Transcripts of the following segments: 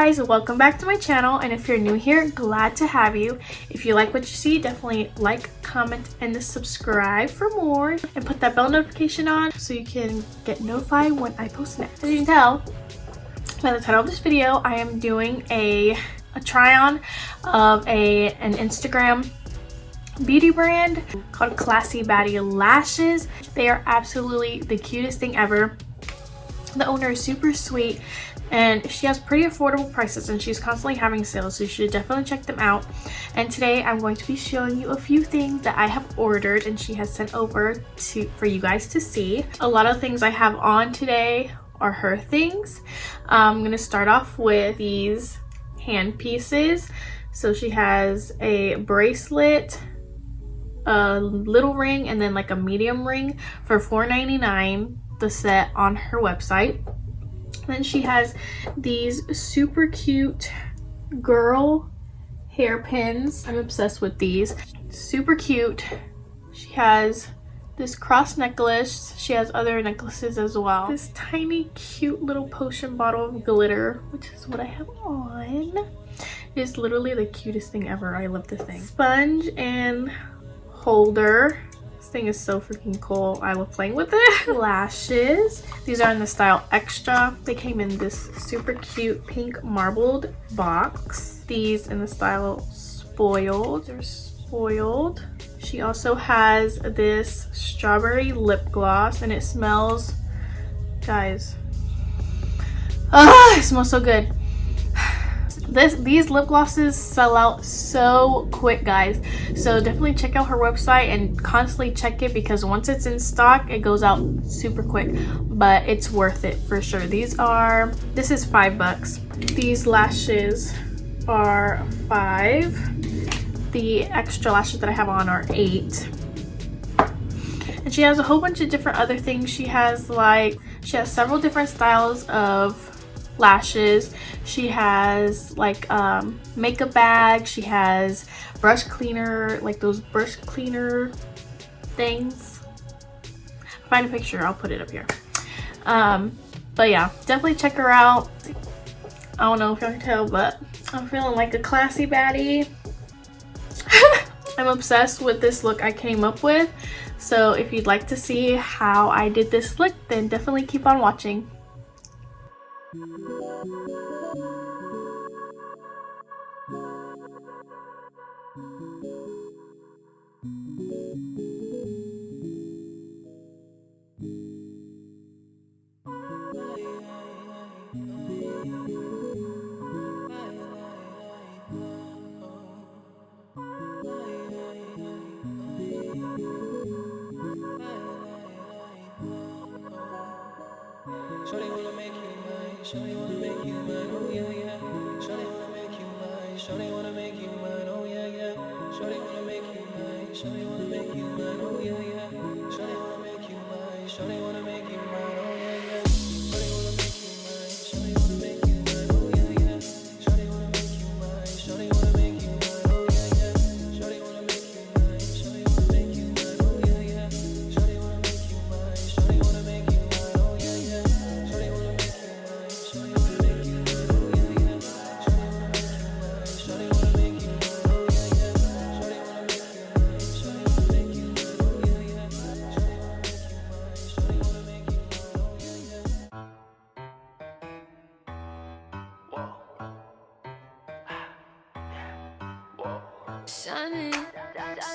guys, welcome back to my channel, and if you're new here, glad to have you. If you like what you see, definitely like, comment, and subscribe for more, and put that bell notification on so you can get notified when I post next. As you can tell by the title of this video, I am doing a try on of an Instagram beauty brand called Pink Baddie Lashes. They are absolutely the cutest thing ever. The owner is super sweet and she has pretty affordable prices, and she's constantly having sales, so you should definitely check them out. And today I'm going to be showing you a few things that I have ordered and she has sent over for you guys to see. A lot of things I have on today are her things. I'm going to start off with these hand pieces. So she has a bracelet, a little ring, and then like a medium ring for $4.99, the set on her website. Then she has these super cute girl hairpins. I'm obsessed with these. Super cute. She has this cross necklace. She has other necklaces as well. This tiny cute little potion bottle of glitter, which is what I have on. It's literally the cutest thing ever. I love this thing. Sponge and holder. This thing is so freaking cool. I love playing with it. Lashes. These are in the style Extra. They came in this super cute pink marbled box. These in the style Spoiled. They're spoiled. She also has this strawberry lip gloss, and it smells, guys, it smells so good. These lip glosses sell out so quick, guys, so definitely check out her website and constantly check it, because once it's in stock it goes out super quick, but it's worth it for sure. This is $5. These lashes are $5. The extra lashes that I have on are $8. And she has a whole bunch of different other things. She has several different styles of lashes. She has like makeup bag. She has brush cleaner, like those brush cleaner things. Find a picture, I'll put it up here. But yeah, definitely check her out. I don't know if y'all can tell, but I'm feeling like a classy baddie. I'm obsessed with this look I came up with, so if you'd like to see how I did this look, then definitely keep on watching. Shawty wanna make you mine, shawty wanna make you mine, oh yeah, yeah. Shawty wanna make you mine, shawty wanna make you mine, oh yeah, yeah. Shawty wanna make you mine, shawty wanna make you mine, oh yeah, yeah. Shawty wanna make you mine, shawty wanna make you mine, oh yeah, yeah. Shawty wanna make you mine, shawty wanna make you mine, oh yeah, yeah. Shawty wanna make you mine, shawty wanna make you mine, oh yeah, yeah. Shawty wanna make you mine, shawty wanna make you mine, oh yeah, yeah. Shawty wanna make you mine, shawty wanna make you mine, oh yeah, yeah.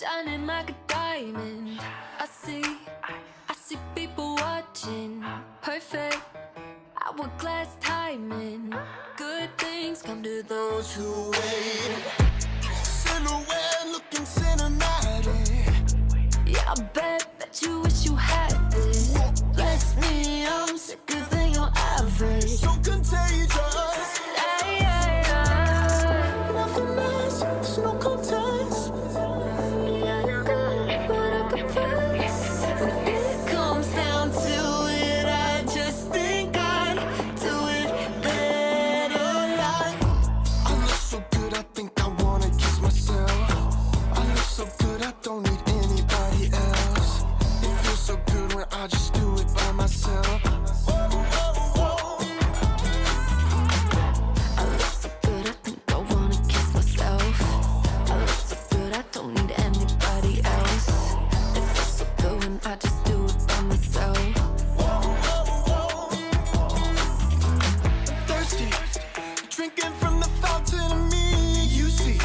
Shining like a diamond. I see people watching. Perfect hourglass timing. Good things come to those who wait. Silhouette looking cinematic. Yeah, I bet that you wish you had this. Bless me, I'm sicker than your average. So contagious. Nothing less, there's no contest. Yeah, you're good, but I confess, when it comes down to it, I just think I'd do it better. Like, I look so good, I think I wanna kiss myself. I look so good, I don't need anybody else. It feels so good when I just do it by myself. fountain of me. You see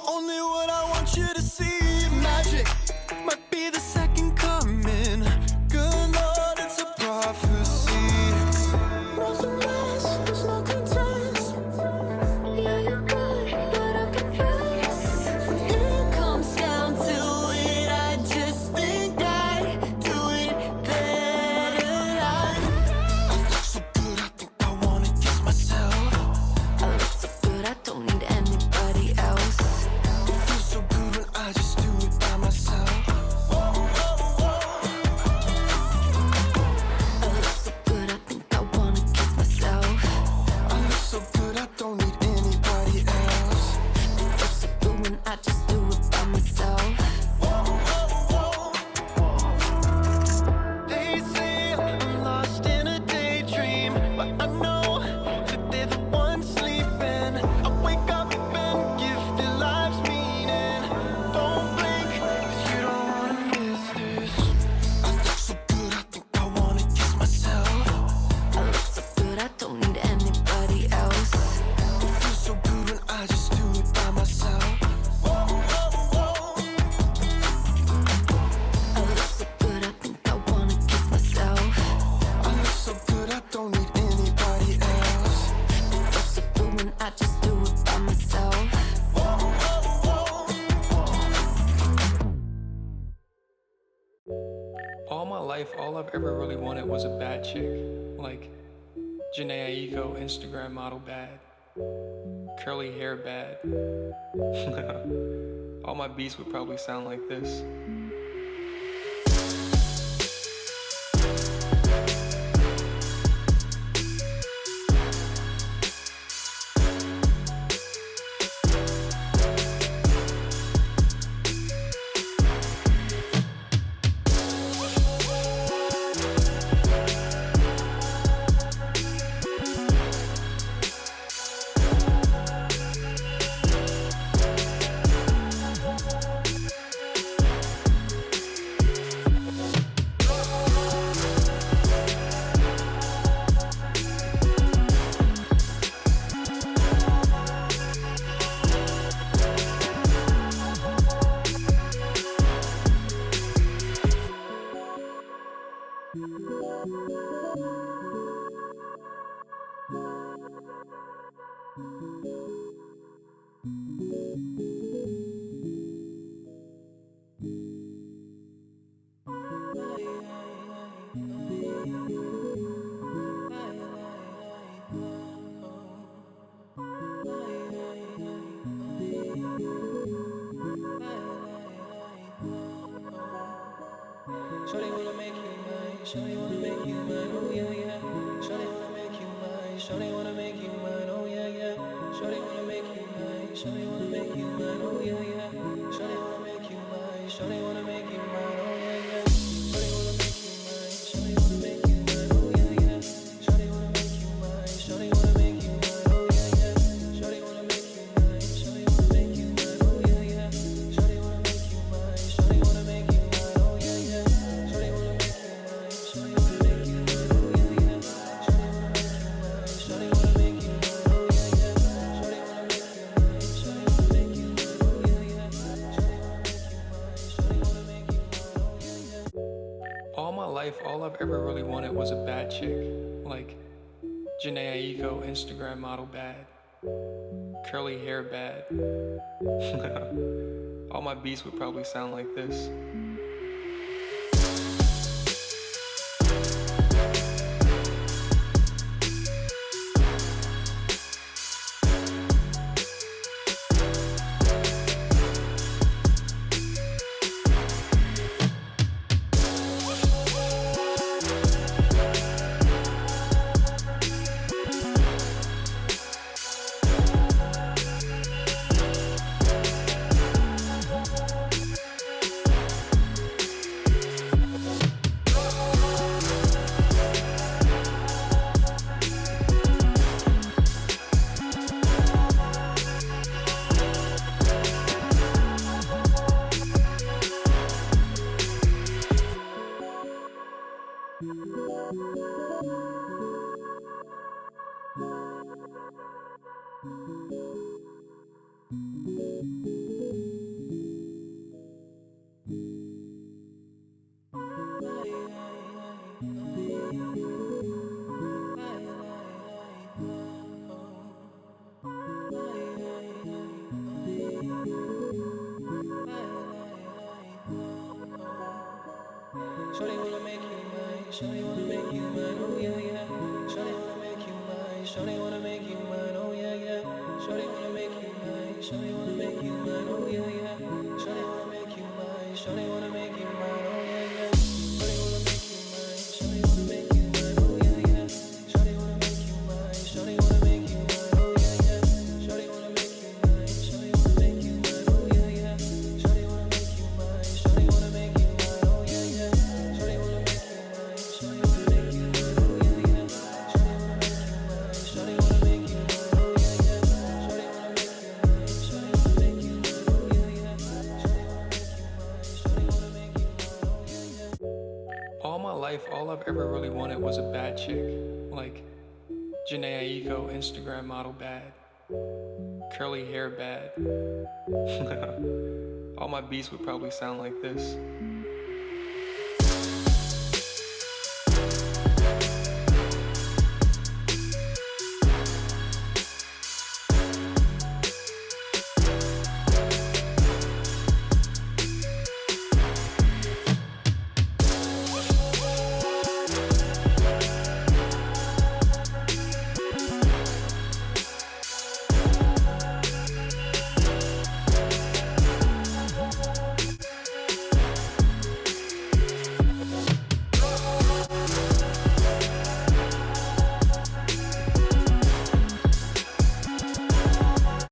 only what I want you to see. Magic might be the second coming. Good Lord, it's a prophecy. Nothing lasts, there's no contest. Yeah, you're good, but I'm confused. When it comes down to it, I just think I do it better. I look so good, I think I wanna kiss myself. I look so good, I don't need anybody else. It feels so good when I just do it by myself. I look so good, I think I wanna kiss myself. I look so good, I don't need anybody else. It feels so good when I just do it by myself. They say I'm lost in a daydream, but I know that they're the ones sleeping. I wake up and give their lives meaning. Don't blink, 'cause you don't wanna miss this. I look so good, I think I wanna kiss myself. I look so good, I don't need anybody else. It feels so good when I just do it by myself. I look so good, I think I wanna kiss myself. I look so good, I don't need anybody else. It feels so good when I just do it by myself. All my life, all I've ever really wanted was a bad chick. Like Janae Aiko, Instagram model bad. Curly hair bad. All my beats would probably sound like this. Shawty wanna make you mine, shawty wanna make you mine, oh yeah, yeah. Shawty wanna make you mine, shawty wanna make you mine, oh yeah, yeah. Shawty wanna make you mine, shawty wanna make you mine, oh yeah, yeah. Shawty wanna make you mine, shawty wanna make you mine, oh yeah, yeah. Shawty wanna make you mine, shawty wanna make you mine, oh yeah, yeah. Shawty wanna make you mine, shawty wanna make you mine, oh yeah, yeah. Shawty wanna make you mine, shawty wanna make you mine, oh yeah, yeah. Shawty wanna make you mine, shawty wanna make you mine, oh yeah, yeah. Shawty wanna make you mine, shawty wanna make you mine, oh yeah, yeah. Shawty wanna make you mine, shawty wanna make you mine, oh yeah, yeah. Shawty wanna make you mine, shawty wanna make you mine, oh yeah, yeah. Shawty wanna make you mine, shawty wanna make you mine, oh yeah, yeah. All my life, all I've ever really wanted was a bad chick. Like Janae Aiko, Instagram model bad. Curly hair bad. All my beats would probably sound like this. Shawty wanna make you mine, oh yeah, yeah. Shawty wanna make you mine, shawty wanna make you mine, oh yeah, yeah. Shawty wanna make you mine, shawty wanna make you mine, oh yeah, yeah. Shawty wanna make you mine, shawty wanna make you mine, oh yeah, yeah. Shawty wanna make you mine, shawty wanna make you mine, oh yeah, yeah. Shawty wanna make you mine, shawty wanna make you mine, oh yeah, yeah. Shawty wanna make you mine, shawty wanna make you mine, oh yeah, yeah. Shawty wanna make you mine, shawty wanna make you mine, oh yeah, yeah. Shawty wanna make you mine, shawty wanna make you mine, oh yeah, yeah. Shawty wanna make you mine, shawty wanna make you mine, oh yeah, yeah. Shawty wanna make you mine, shawty wanna make you mine, oh yeah, yeah. Shawty wanna make you mine, shawty wanna make you mine, oh yeah, yeah. All my life, all I've ever really wanted was a bad chick. Like Janae Aiko, Instagram model bad. Curly hair bad. All my beats would probably sound like this.